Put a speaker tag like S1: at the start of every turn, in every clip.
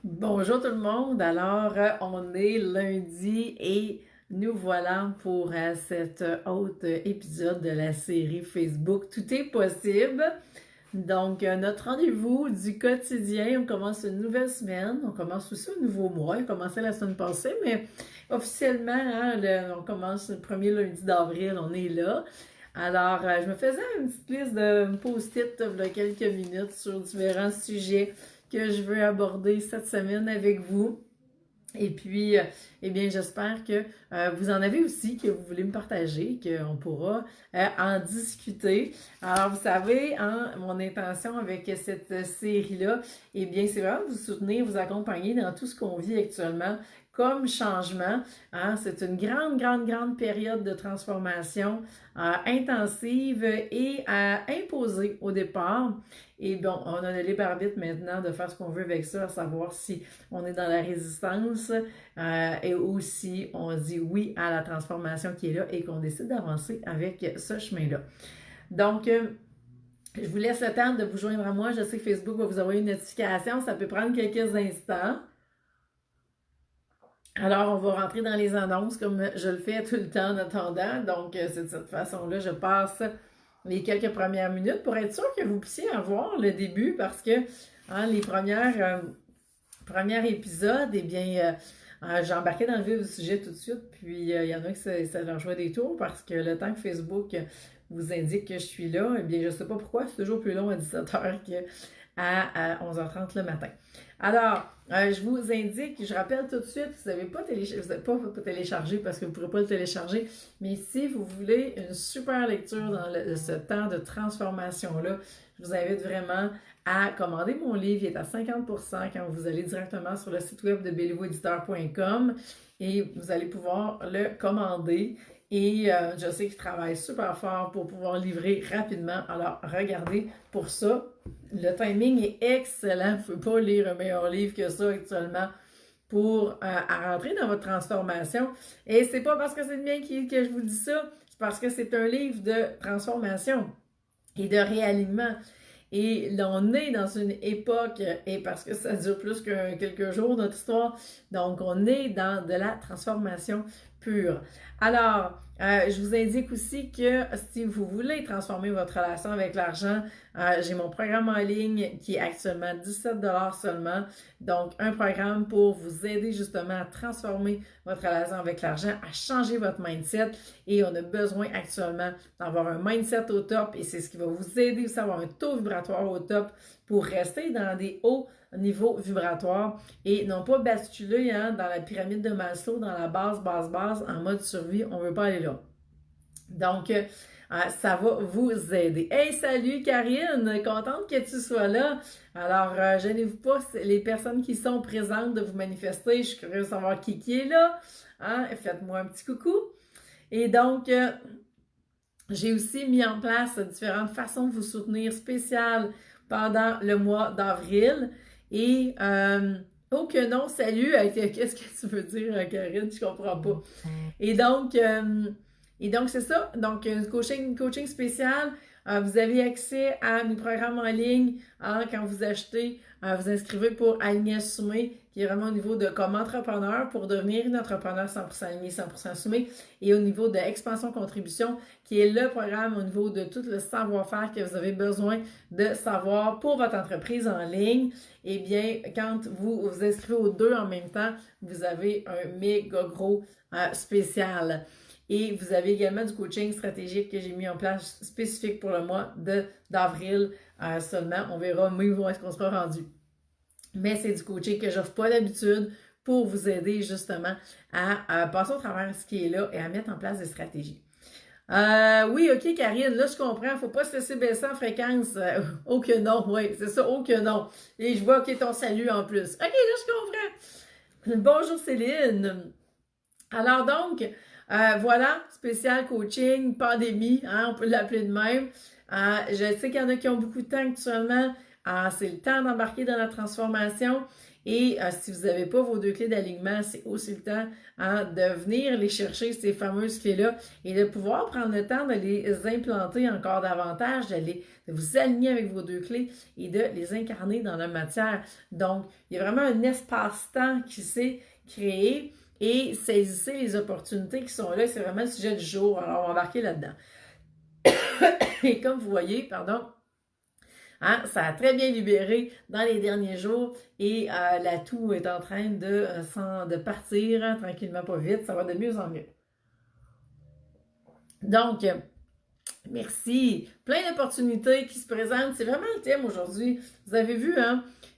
S1: Bonjour tout le monde. Alors, on est lundi et nous voilà pour cet autre épisode de la série Facebook Tout est possible. Donc, notre rendez-vous du quotidien, on commence une nouvelle semaine, on commence aussi un nouveau mois. Il a commencé la semaine passée, mais officiellement, hein, on commence le premier lundi d'avril, on est là. Alors, je me faisais une petite liste de post-it de quelques minutes sur différents sujets que je veux aborder cette semaine avec vous. Et puis, eh bien, j'espère que vous en avez aussi, que vous voulez me partager, qu'on pourra en discuter. Alors, vous savez, hein, mon intention avec cette série-là, eh bien, c'est vraiment vous soutenir, vous accompagner dans tout ce qu'on vit actuellement comme changement. Hein. C'est une grande, grande, grande période de transformation intensive et imposée au départ. Et bon, on a le libre arbitre maintenant de faire ce qu'on veut avec ça, à savoir si on est dans la résistance et aussi on dit oui à la transformation qui est là et qu'on décide d'avancer avec ce chemin-là. Donc, je vous laisse le temps de vous joindre à moi. Je sais que Facebook va vous envoyer une notification. Ça peut prendre quelques instants. Alors, on va rentrer dans les annonces comme je le fais tout le temps en attendant. Donc, c'est de cette façon-là, je passe les quelques premières minutes pour être sûr que vous puissiez avoir le début parce que hein, les premiers épisodes, eh bien, j'ai embarqué dans le vif du sujet tout de suite, puis il y en a que ça leur jouait des tours parce que le temps que Facebook vous indique que je suis là, eh bien, je ne sais pas pourquoi, c'est toujours plus long à 17h qu'à 11h30 le matin. Alors, je vous indique, je rappelle tout de suite, vous n'avez pas téléchargé parce que vous ne pourrez pas le télécharger, mais si vous voulez une super lecture dans ce temps de transformation-là, je vous invite vraiment à commander mon livre. Il est à 50% quand vous allez directement sur le site web de bellevoéditeur.com et vous allez pouvoir le commander. Et je sais qu'il travaille super fort pour pouvoir livrer rapidement. Alors, regardez pour ça. Le timing est excellent. Vous ne pouvez pas lire un meilleur livre que ça actuellement pour rentrer dans votre transformation. Et c'est pas parce que c'est le mien que je vous dis ça, c'est parce que c'est un livre de transformation et de réalignement. Et là, on est dans une époque, et parce que ça dure plus que quelques jours, notre histoire, donc on est dans de la transformation pure. Alors, je vous indique aussi que si vous voulez transformer votre relation avec l'argent, j'ai mon programme en ligne qui est actuellement 17$ seulement. Donc, un programme pour vous aider justement à transformer votre relation avec l'argent, à changer votre mindset. Et on a besoin actuellement d'avoir un mindset au top et c'est ce qui va vous aider aussi à avoir un taux vibratoire au top pour rester dans des hauts niveaux vibratoires et non pas basculer hein, dans la pyramide de Maslow, dans la base, en mode survie. On ne veut pas aller là. Donc, ça va vous aider. Hey, salut Karine, contente que tu sois là. Alors, gênez-vous pas, les personnes qui sont présentes de vous manifester, je suis curieuse de savoir qui est là. Hein? Faites-moi un petit coucou. Et donc, j'ai aussi mis en place différentes façons de vous soutenir spéciales pendant le mois d'avril. Et, oh que non, salut, qu'est-ce que tu veux dire, Karine? Je comprends pas. Et donc, c'est ça. Donc, un coaching spécial. Vous avez accès à mes programmes en ligne hein, quand vous achetez, vous inscrivez pour Aligner Assumé, qui est vraiment au niveau de comme entrepreneur pour devenir une entrepreneur 100% aligné, 100% assumé, et au niveau de Expansion Contribution, qui est le programme au niveau de tout le savoir-faire que vous avez besoin de savoir pour votre entreprise en ligne. Eh bien, quand vous vous inscrivez aux deux en même temps, vous avez un méga gros spécial. Et vous avez également du coaching stratégique que j'ai mis en place spécifique pour le mois d'avril seulement. On verra mieux où est-ce qu'on sera rendu. Mais c'est du coaching que j'offre pas d'habitude pour vous aider justement à passer au travers ce qui est là et à mettre en place des stratégies. Oui, ok, Karine, là je comprends, faut pas se laisser baisser en fréquence. Oh que non, oui, c'est ça, oh que non. Et je vois, ok, ton salut en plus. Ok, là je comprends. Bonjour Céline. Alors donc, voilà, spécial coaching, pandémie, hein, on peut l'appeler de même. Je sais qu'il y en a qui ont beaucoup de temps actuellement C'est le temps d'embarquer dans la transformation. Et si vous n'avez pas vos 2 clés d'alignement, c'est aussi le temps de venir les chercher, ces fameuses clés-là, et de pouvoir prendre le temps de les implanter encore davantage, de vous aligner avec vos 2 clés et de les incarner dans la matière. Donc, il y a vraiment un espace-temps qui s'est créé et saisissez les opportunités qui sont là. C'est vraiment le sujet du jour. Alors, on va embarquer là-dedans. Et comme vous voyez, ça a très bien libéré dans les derniers jours et la toux est en train de partir tranquillement, pas vite. Ça va de mieux en mieux. Donc, merci. Plein d'opportunités qui se présentent. C'est vraiment le thème aujourd'hui. Vous avez vu,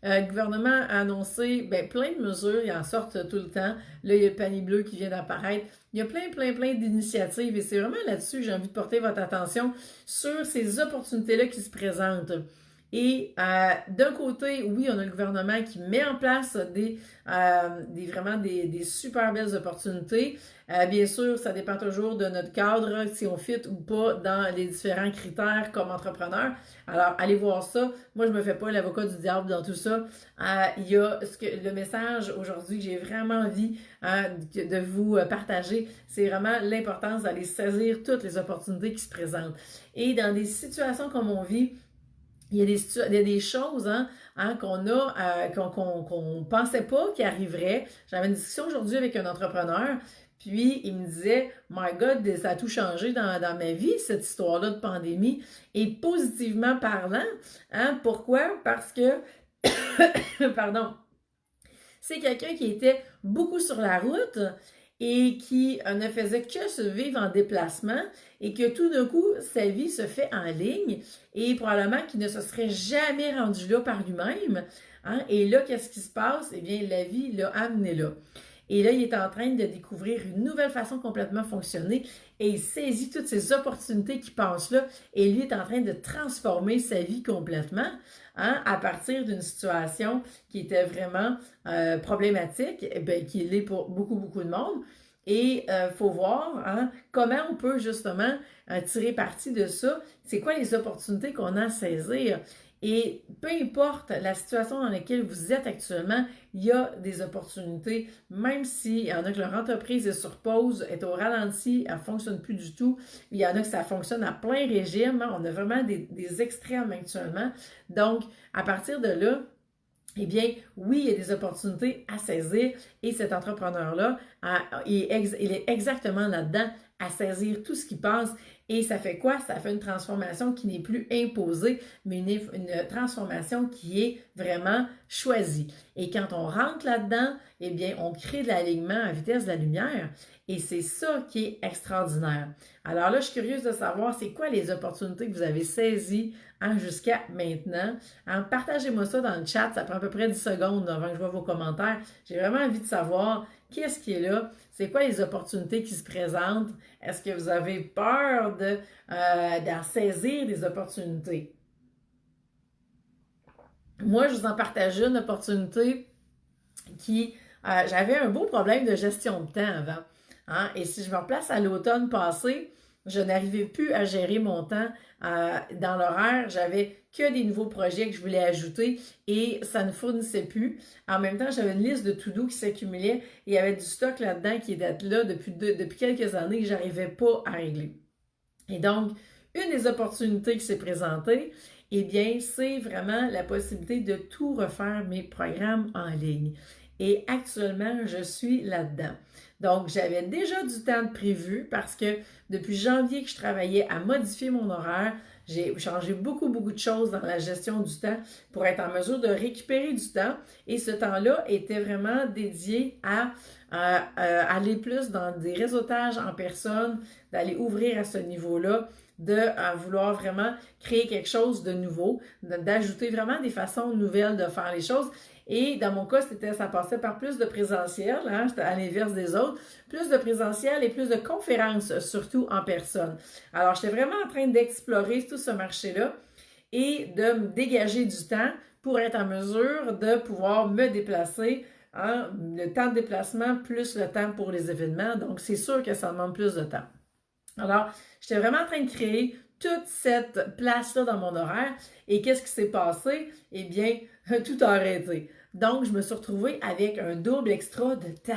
S1: le gouvernement a annoncé plein de mesures. Ils en sortent tout le temps. Là, il y a le panier bleu qui vient d'apparaître. Il y a plein d'initiatives. Et c'est vraiment là-dessus que j'ai envie de porter votre attention sur ces opportunités-là qui se présentent. Et d'un côté, oui, on a le gouvernement qui met en place vraiment des super belles opportunités. Bien sûr, ça dépend toujours de notre cadre, si on fit ou pas dans les différents critères comme entrepreneur. Alors, allez voir ça. Moi, je me fais pas l'avocat du diable dans tout ça. Il y a le message aujourd'hui que j'ai vraiment envie de vous partager, c'est vraiment l'importance d'aller saisir toutes les opportunités qui se présentent. Et dans des situations comme on vit, il y a des choses qu'on pensait pas qui arriveraient. J'avais une discussion aujourd'hui avec un entrepreneur, puis il me disait « My God, ça a tout changé dans ma vie, cette histoire-là de pandémie. » Et positivement parlant, pourquoi? Parce que, pardon, c'est quelqu'un qui était beaucoup sur la route et qui ne faisait que se vivre en déplacement et que tout d'un coup, sa vie se fait en ligne et probablement qu'il ne se serait jamais rendu là par lui-même. Et là, qu'est-ce qui se passe? Eh bien, la vie l'a amené là. Et là, il est en train de découvrir une nouvelle façon complètement fonctionner et il saisit toutes ces opportunités qui passent là et lui est en train de transformer sa vie complètement à partir d'une situation qui était vraiment problématique, qui l'est pour beaucoup de monde. Et il faut voir comment on peut justement tirer parti de ça. C'est quoi les opportunités qu'on a à saisir? Et peu importe la situation dans laquelle vous êtes actuellement, il y a des opportunités, même s'il y en a que leur entreprise est sur pause, est au ralenti, elle ne fonctionne plus du tout. Il y en a que ça fonctionne à plein régime. On a vraiment des extrêmes actuellement. Donc, à partir de là, eh bien, oui, il y a des opportunités à saisir et cet entrepreneur-là, il est exactement là-dedans à saisir tout ce qui passe. Et ça fait quoi? Ça fait une transformation qui n'est plus imposée, mais une transformation qui est vraiment choisie. Et quand on rentre là-dedans, eh bien, on crée de l'alignement à vitesse de la lumière. Et c'est ça qui est extraordinaire. Alors là, je suis curieuse de savoir c'est quoi les opportunités que vous avez saisies jusqu'à maintenant. Partagez-moi ça dans le chat, ça prend à peu près 10 secondes avant que je vois vos commentaires. J'ai vraiment envie de savoir qu'est-ce qui est là, c'est quoi les opportunités qui se présentent. Est-ce que vous avez peur d'en saisir des opportunités? Moi, je vous en partage une opportunité qui... j'avais un beau problème de gestion de temps avant. Et si je me replace à l'automne passé, je n'arrivais plus à gérer mon temps dans l'horaire. J'avais que des nouveaux projets que je voulais ajouter et ça ne fournissait plus. En même temps, j'avais une liste de to-do qui s'accumulait et il y avait du stock là-dedans qui était là depuis quelques années que je n'arrivais pas à régler. Et donc, une des opportunités qui s'est présentée, eh bien, c'est vraiment la possibilité de tout refaire mes programmes en ligne. Et actuellement, je suis là-dedans. Donc, j'avais déjà du temps de prévu parce que depuis janvier que je travaillais à modifier mon horaire, j'ai changé beaucoup de choses dans la gestion du temps pour être en mesure de récupérer du temps. Et ce temps-là était vraiment dédié à aller plus dans des réseautages en personne, d'aller ouvrir à ce niveau-là, de vouloir vraiment créer quelque chose de nouveau, d'ajouter vraiment des façons nouvelles de faire les choses. Et dans mon cas, ça passait par plus de présentiel, c'était à l'inverse des autres, plus de présentiel et plus de conférences, surtout en personne. Alors, j'étais vraiment en train d'explorer tout ce marché-là et de me dégager du temps pour être en mesure de pouvoir me déplacer, le temps de déplacement plus le temps pour les événements. Donc, c'est sûr que ça demande plus de temps. Alors, j'étais vraiment en train de créer toute cette place-là dans mon horaire. Et qu'est-ce qui s'est passé? Eh bien, tout a arrêté. Donc, je me suis retrouvée avec un double extra de temps.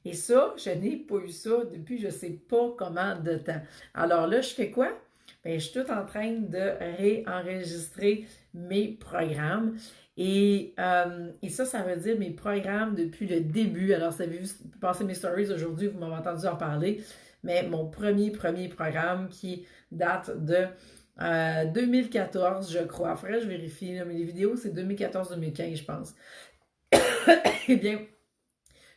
S1: Et ça, je n'ai pas eu ça depuis je ne sais pas comment de temps. Alors là, je fais quoi? Bien, je suis tout en train de réenregistrer mes programmes. Et ça veut dire mes programmes depuis le début. Alors, ça avez vu passer mes stories aujourd'hui, vous m'avez entendu en parler. Mais mon premier programme qui date de 2014, je crois. Faudrait que je vérifie, là, mais les vidéos, c'est 2014-2015, je pense. Eh bien,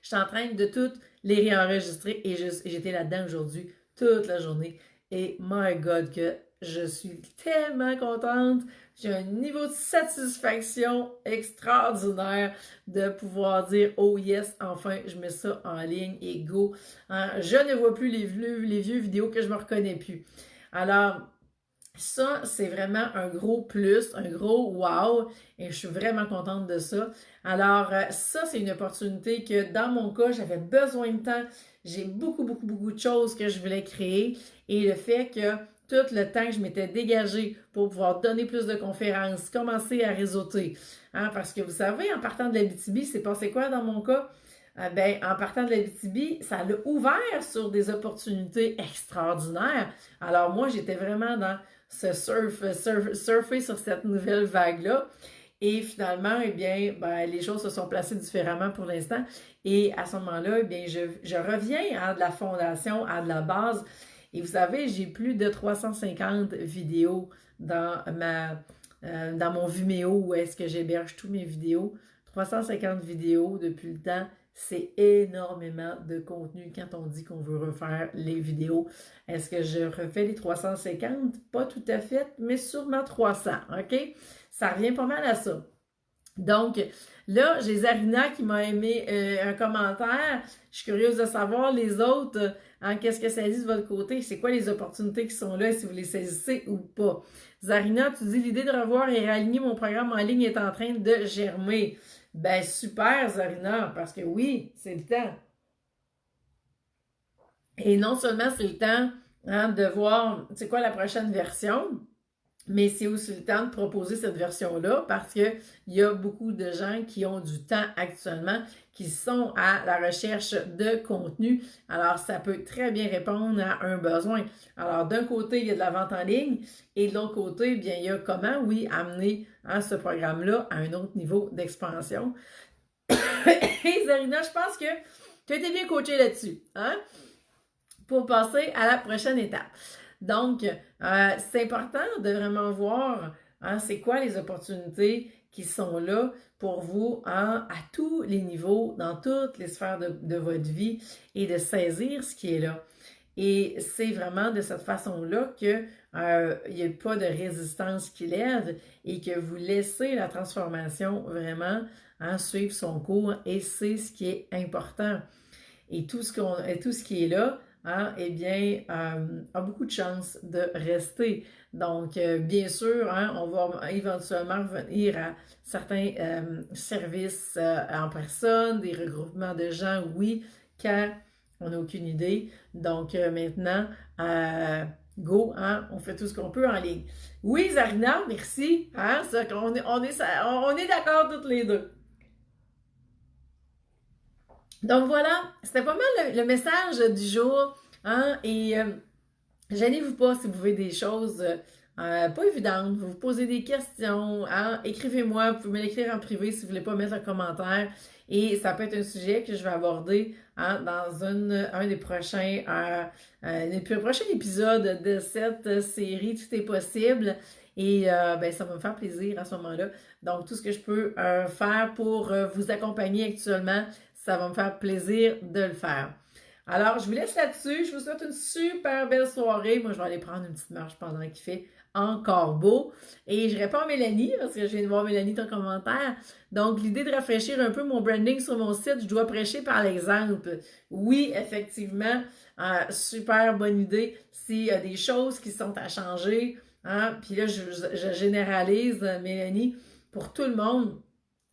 S1: je suis en train de toutes les réenregistrer et j'étais là-dedans aujourd'hui toute la journée. Et my God, que je suis tellement contente. J'ai un niveau de satisfaction extraordinaire de pouvoir dire « Oh yes, enfin, je mets ça en ligne et go! Hein, » Je ne vois plus les vieux vidéos que je me reconnais plus. Alors, ça, c'est vraiment un gros plus, un gros wow, et je suis vraiment contente de ça. Alors, ça, c'est une opportunité que, dans mon cas, j'avais besoin de temps. J'ai beaucoup de choses que je voulais créer, et le fait que tout le temps que je m'étais dégagée pour pouvoir donner plus de conférences, commencer à réseauter, hein, parce que vous savez, en partant de l'Abitibi, c'est passé quoi dans mon cas? Ben, en partant de l'Abitibi, ça l'a ouvert sur des opportunités extraordinaires. Alors, moi, j'étais vraiment dans surfer sur cette nouvelle vague-là. Et finalement, eh bien, ben, les choses se sont placées différemment pour l'instant. Et à ce moment-là, eh bien, je reviens à de la fondation, à de la base. Et vous savez, j'ai plus de 350 vidéos dans mon Vimeo où est-ce que j'héberge tous mes vidéos. 350 vidéos depuis le temps. C'est énormément de contenu quand on dit qu'on veut refaire les vidéos. Est-ce que je refais les 350? Pas tout à fait, mais sûrement 300, OK? Ça revient pas mal à ça. Donc, là, j'ai Zarina qui m'a aimé un commentaire. Je suis curieuse de savoir les autres, hein, qu'est-ce que ça dit de votre côté? C'est quoi les opportunités qui sont là, si vous les saisissez ou pas? Zarina, tu dis, l'idée de revoir et réaligner mon programme en ligne est en train de germer. Ben, super, Zarina, parce que oui, c'est le temps. Et non seulement c'est le temps, hein, de voir c'est quoi la prochaine version, mais c'est aussi le temps de proposer cette version-là parce qu'il y a beaucoup de gens qui ont du temps actuellement, qui sont à la recherche de contenu. Alors, ça peut très bien répondre à un besoin. Alors, d'un côté, il y a de la vente en ligne et de l'autre côté, bien, il y a comment, oui, amener ce programme-là à un autre niveau d'expansion. Et Zarina, je pense que tu as été bien coachée là-dessus, hein, pour passer à la prochaine étape. Donc, c'est important de vraiment voir, hein, c'est quoi les opportunités qui sont là pour vous, hein, à tous les niveaux, dans toutes les sphères de votre vie et de saisir ce qui est là. Et c'est vraiment de cette façon-là que il n'y a pas de résistance qui lève et que vous laissez la transformation vraiment, hein, suivre son cours, et c'est ce qui est important. Et tout ce qui est là, hein, eh bien, a beaucoup de chances de rester. Donc, bien sûr, hein, on va éventuellement revenir à certains services en personne, des regroupements de gens, oui, quand on n'a aucune idée. Donc, maintenant, go, hein, on fait tout ce qu'on peut en ligne. Oui, Zarina, merci. Hein, on est d'accord toutes les deux. Donc voilà, c'était pas mal le message du jour, hein, et gênez-vous pas si vous voyez des choses pas évidentes, vous vous posez des questions, hein, écrivez-moi, vous pouvez me l'écrire en privé si vous voulez pas mettre un commentaire, et ça peut être un sujet que je vais aborder, hein, dans un des prochains épisodes de cette série Tout est possible, et ben, ça va me faire plaisir à ce moment-là. Donc tout ce que je peux faire pour vous accompagner actuellement, ça va me faire plaisir de le faire. Alors, je vous laisse là-dessus. Je vous souhaite une super belle soirée. Moi, je vais aller prendre une petite marche pendant qu'il fait encore beau. Et je réponds à Mélanie, parce que je viens de voir Mélanie ton commentaire. Donc, l'idée de rafraîchir un peu mon branding sur mon site, je dois prêcher par l'exemple. Oui, effectivement, super bonne idée. S'il y a des choses qui sont à changer, hein, puis là, je généralise, Mélanie, pour tout le monde.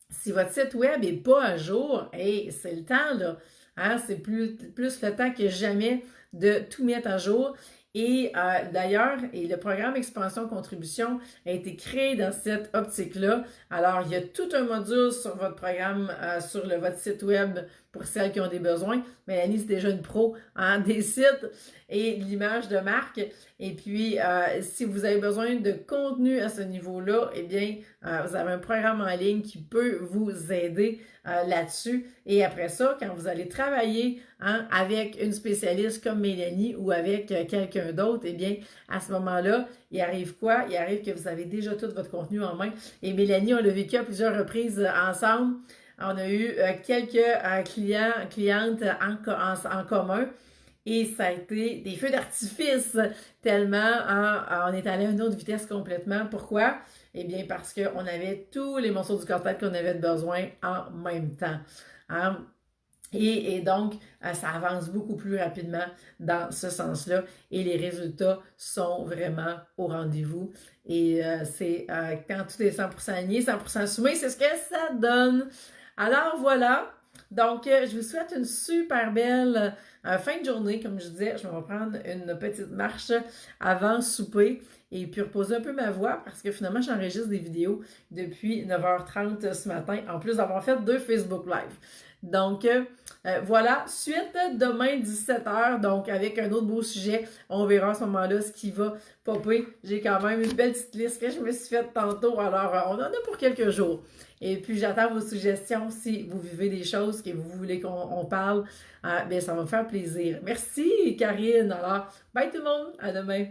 S1: Si votre site web n'est pas à jour, hey, c'est le temps, là. Hein? C'est plus le temps que jamais de tout mettre à jour. Et d'ailleurs, le programme Expansion Contribution a été créé dans cette optique-là. Alors, il y a tout un module sur votre programme, sur votre site web pour celles qui ont des besoins. Mélanie, c'est déjà une pro des sites et de l'image de marque. Et puis, si vous avez besoin de contenu à ce niveau-là, eh bien, vous avez un programme en ligne qui peut vous aider là-dessus. Et après ça, quand vous allez travailler avec une spécialiste comme Mélanie ou avec quelqu'un d'autre, eh bien, à ce moment-là, il arrive quoi? Il arrive que vous avez déjà tout votre contenu en main. Et Mélanie, on l'a vécu à plusieurs reprises ensemble. On a eu quelques clientes en commun. Et ça a été des feux d'artifice tellement on est allé à une autre vitesse complètement. Pourquoi? Eh bien, parce qu'on avait tous les morceaux du corps-tête qu'on avait besoin en même temps. Et donc, ça avance beaucoup plus rapidement dans ce sens-là et les résultats sont vraiment au rendez-vous. Et c'est quand tout est 100% aligné, 100% soumis, c'est ce que ça donne. Alors voilà, donc je vous souhaite une super belle fin de journée. Comme je disais, je vais prendre une petite marche avant souper et puis reposer un peu ma voix parce que finalement, j'enregistre des vidéos depuis 9h30 ce matin, en plus d'avoir fait 2 Facebook Live. Donc, voilà, suite demain 17h, donc avec un autre beau sujet, on verra à ce moment-là ce qui va popper. J'ai quand même une belle petite liste que je me suis faite tantôt, alors on en a pour quelques jours. Et puis, j'attends vos suggestions si vous vivez des choses que vous voulez qu'on parle. Bien, ça va me faire plaisir. Merci, Karine. Alors, bye tout le monde. À demain.